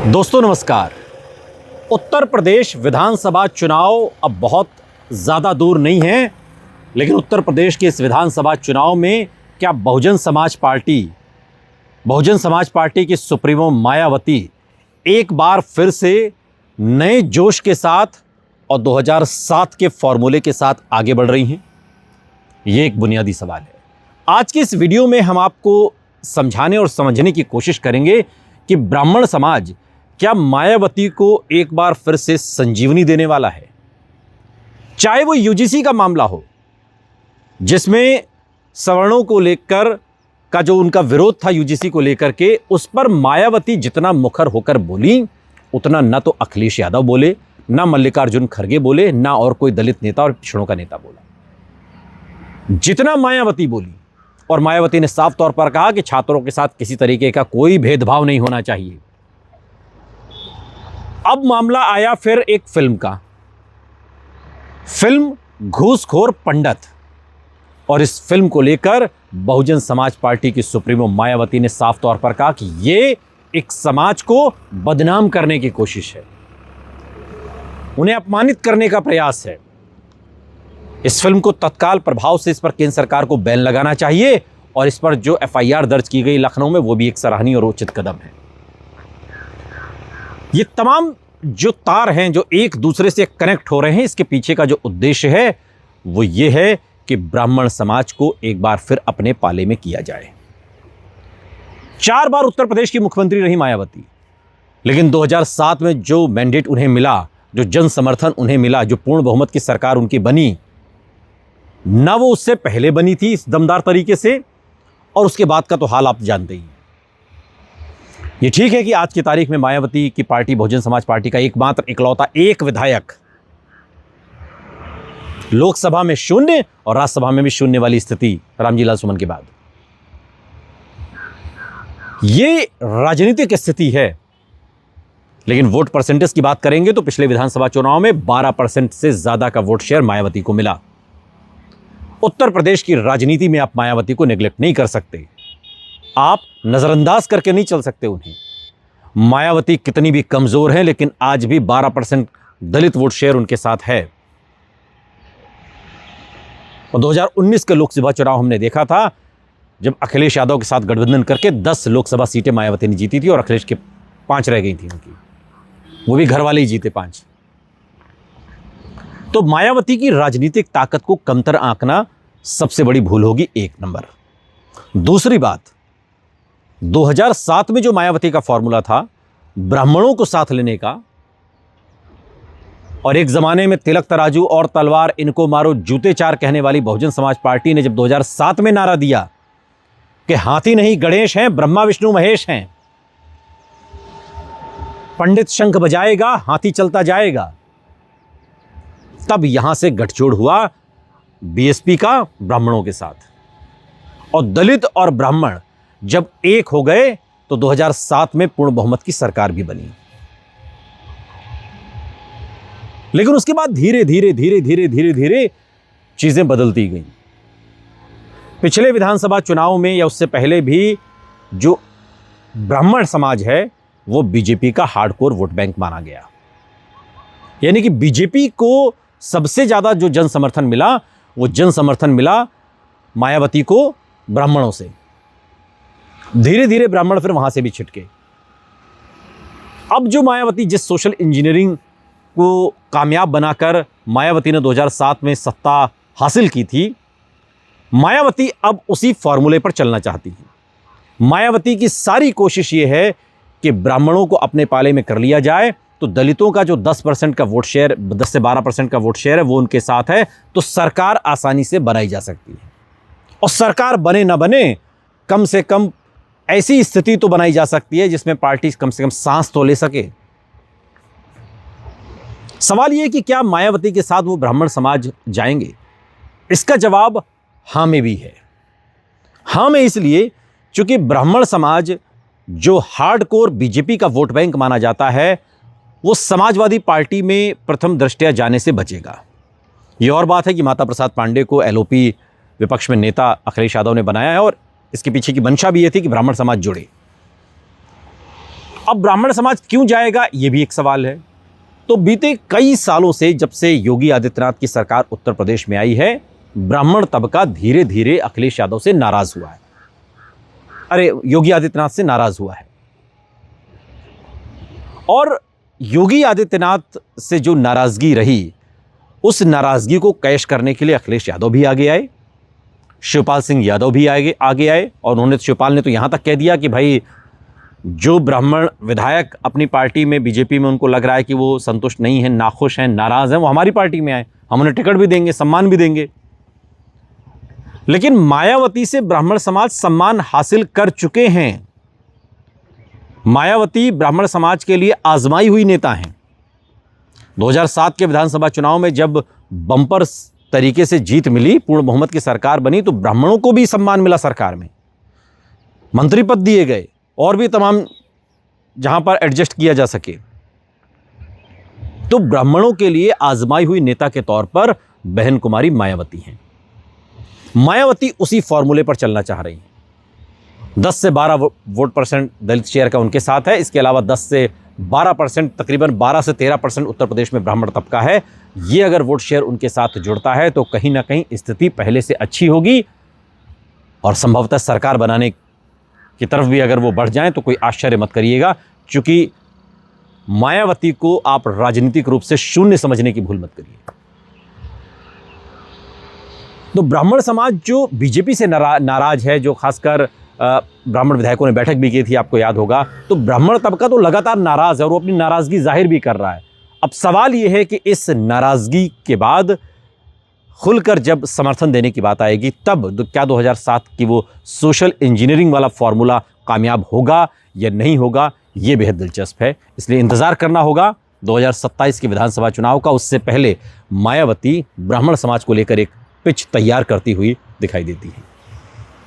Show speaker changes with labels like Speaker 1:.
Speaker 1: दोस्तों नमस्कार। उत्तर प्रदेश विधानसभा चुनाव अब बहुत ज़्यादा दूर नहीं है, लेकिन उत्तर प्रदेश के इस विधानसभा चुनाव में क्या बहुजन समाज पार्टी की सुप्रीमो मायावती एक बार फिर से नए जोश के साथ और 2007 के फॉर्मूले के साथ आगे बढ़ रही हैं? ये एक बुनियादी सवाल है। आज की इस वीडियो में हम आपको समझाने और समझने की कोशिश करेंगे कि ब्राह्मण समाज क्या मायावती को एक बार फिर से संजीवनी देने वाला है। चाहे वो यूजीसी का मामला हो, जिसमें सवर्णों को लेकर का जो उनका विरोध था यूजीसी को लेकर के, उस पर मायावती जितना मुखर होकर बोली उतना न तो अखिलेश यादव बोले, ना मल्लिकार्जुन खड़गे बोले, ना और कोई दलित नेता और पिछड़ों का नेता बोला। जितना मायावती बोली, और मायावती ने साफ तौर पर कहा कि छात्रों के साथ किसी तरीके का कोई भेदभाव नहीं होना चाहिए। अब मामला आया फिर एक फिल्म का, फिल्म घूसखोर पंडित, और इस फिल्म को लेकर बहुजन समाज पार्टी की सुप्रीमो मायावती ने साफ तौर पर कहा कि ये एक समाज को बदनाम करने की कोशिश है, उन्हें अपमानित करने का प्रयास है। इस फिल्म को तत्काल प्रभाव से इस पर केंद्र सरकार को बैन लगाना चाहिए, और इस पर जो एफआईआर दर्ज की गई लखनऊ में, वो भी एक सराहनीय और उचित कदम है। ये तमाम जो तार हैं जो एक दूसरे से कनेक्ट हो रहे हैं, इसके पीछे का जो उद्देश्य है वो ये है कि ब्राह्मण समाज को एक बार फिर अपने पाले में किया जाए। 4 बार उत्तर प्रदेश की मुख्यमंत्री रही मायावती, लेकिन 2007 में जो मैंडेट उन्हें मिला, जो जन समर्थन उन्हें मिला, जो पूर्ण बहुमत की सरकार उनकी बनी, ना वो उससे पहले बनी थी इस दमदार तरीके से, और उसके बाद का तो हाल आप जानते ही हैं। ये ठीक है कि आज की तारीख में मायावती की पार्टी बहुजन समाज पार्टी का एकमात्र इकलौता एक विधायक लोकसभा में 0 और राज्यसभा में भी 0 वाली स्थिति रामजी लाल सुमन के बाद, ये राजनीतिक स्थिति है। लेकिन वोट परसेंटेज की बात करेंगे तो पिछले विधानसभा चुनाव में 12% से ज्यादा का वोट शेयर मायावती को मिला। उत्तर प्रदेश की राजनीति में आप मायावती को नेग्लेक्ट नहीं कर सकते, आप नजरअंदाज करके नहीं चल सकते उन्हें। मायावती कितनी भी कमजोर है, लेकिन आज भी 12% दलित वोट शेयर उनके साथ है। और 2019 के लोकसभा चुनाव हमने देखा था, जब अखिलेश यादव के साथ गठबंधन करके 10 लोकसभा सीटें मायावती ने जीती थी, और अखिलेश के 5 रह गई थी उनकी, वो भी घर वाले ही जीते 5। तो मायावती की राजनीतिक ताकत को कमतर आंकना सबसे बड़ी भूल होगी, 1 नंबर। दूसरी बात, 2007 में जो मायावती का फॉर्मूला था ब्राह्मणों को साथ लेने का, और एक जमाने में तिलक तराजू और तलवार इनको मारो जूते 4 कहने वाली बहुजन समाज पार्टी ने जब 2007 में नारा दिया कि हाथी नहीं गणेश हैं, ब्रह्मा विष्णु महेश हैं, पंडित शंख बजाएगा हाथी चलता जाएगा, तब यहां से गठजोड़ हुआ बीएसपी का ब्राह्मणों के साथ। और दलित और ब्राह्मण जब एक हो गए तो 2007 में पूर्ण बहुमत की सरकार भी बनी। लेकिन उसके बाद धीरे धीरे चीजें बदलती गईं। पिछले विधानसभा चुनाव में या उससे पहले भी जो ब्राह्मण समाज है वो बीजेपी का हार्डकोर वोट बैंक माना गया। यानी कि बीजेपी को सबसे ज्यादा जो जन समर्थन मिला, वो जन समर्थन मिला मायावती को ब्राह्मणों से। धीरे धीरे ब्राह्मण फिर वहां से भी छिटके। अब जो मायावती जिस सोशल इंजीनियरिंग को कामयाब बनाकर मायावती ने 2007 में सत्ता हासिल की थी, मायावती अब उसी फॉर्मूले पर चलना चाहती है। मायावती की सारी कोशिश ये है कि ब्राह्मणों को अपने पाले में कर लिया जाए, तो दलितों का जो 10% का वोट शेयर, 10 से 12% का वोट शेयर है, वो उनके साथ है, तो सरकार आसानी से बनाई जा सकती है। और सरकार बने ना बने, कम से कम ऐसी स्थिति तो बनाई जा सकती है जिसमें पार्टी कम से कम सांस तो ले सके। सवाल यह कि क्या मायावती के साथ वो ब्राह्मण समाज जाएंगे? इसका जवाब हां में भी है। हां में इसलिए क्योंकि ब्राह्मण समाज जो हार्डकोर बीजेपी का वोट बैंक माना जाता है, वो समाजवादी पार्टी में प्रथम दृष्टया जाने से बचेगा। ये और बात है कि माता प्रसाद पांडे को एलओपी विपक्ष में नेता अखिलेश यादव ने बनाया है, और इसके पीछे की मंशा भी ये थी कि ब्राह्मण समाज जुड़े। अब ब्राह्मण समाज क्यों जाएगा, यह भी एक सवाल है। तो बीते कई सालों से, जब से योगी आदित्यनाथ की सरकार उत्तर प्रदेश में आई है, ब्राह्मण तबका धीरे धीरे अखिलेश यादव से नाराज हुआ है। अरे, योगी आदित्यनाथ से नाराज हुआ है। और योगी आदित्यनाथ से जो नाराजगी रही, उस नाराजगी को कैश करने के लिए अखिलेश यादव भी आगे आए, शिवपाल सिंह यादव भी आगे आए। और उन्होंने, शिवपाल ने तो यहां तक कह दिया कि भाई, जो ब्राह्मण विधायक अपनी पार्टी में, बीजेपी में, उनको लग रहा है कि वो संतुष्ट नहीं है, नाखुश हैं, नाराज हैं, वो हमारी पार्टी में आए, हम उन्हें टिकट भी देंगे, सम्मान भी देंगे। लेकिन मायावती से ब्राह्मण समाज सम्मान हासिल कर चुके हैं। मायावती ब्राह्मण समाज के लिए आजमाई हुई नेता हैं। 2007 के विधानसभा चुनाव में जब बम्पर तरीके से जीत मिली, पूर्ण बहुमत की सरकार बनी, तो ब्राह्मणों को भी सम्मान मिला, सरकार में मंत्री पद दिए गए, और भी तमाम जहां पर एडजस्ट किया जा सके। तो ब्राह्मणों के लिए आजमाई हुई नेता के तौर पर बहन कुमारी मायावती हैं। मायावती उसी फॉर्मूले पर चलना चाह रही हैं। 10 से 12 वोट परसेंट दलित शेयर का उनके साथ है। इसके अलावा 10 से 12%, तकरीबन 12 से 13% उत्तर प्रदेश में ब्राह्मण तबका है। ये अगर वोट शेयर उनके साथ जुड़ता है तो कहीं ना कहीं स्थिति पहले से अच्छी होगी, और संभवतः सरकार बनाने की तरफ भी अगर वो बढ़ जाएं तो कोई आश्चर्य मत करिएगा, क्योंकि मायावती को आप राजनीतिक रूप से शून्य समझने की भूल मत करिए। तो ब्राह्मण समाज जो बीजेपी से नाराज है, जो खासकर ब्राह्मण विधायकों ने बैठक भी की थी, आपको याद होगा, तो ब्राह्मण तबका तो लगातार नाराज है और वो अपनी नाराजगी जाहिर भी कर रहा है। अब सवाल ये है कि इस नाराजगी के बाद खुलकर जब समर्थन देने की बात आएगी, तब क्या 2007 की वो सोशल इंजीनियरिंग वाला फॉर्मूला कामयाब होगा या नहीं होगा, ये बेहद दिलचस्प है। इसलिए इंतजार करना होगा 2027 के विधानसभा चुनाव का। उससे पहले मायावती ब्राह्मण समाज को लेकर एक पिच तैयार करती हुई दिखाई देती है।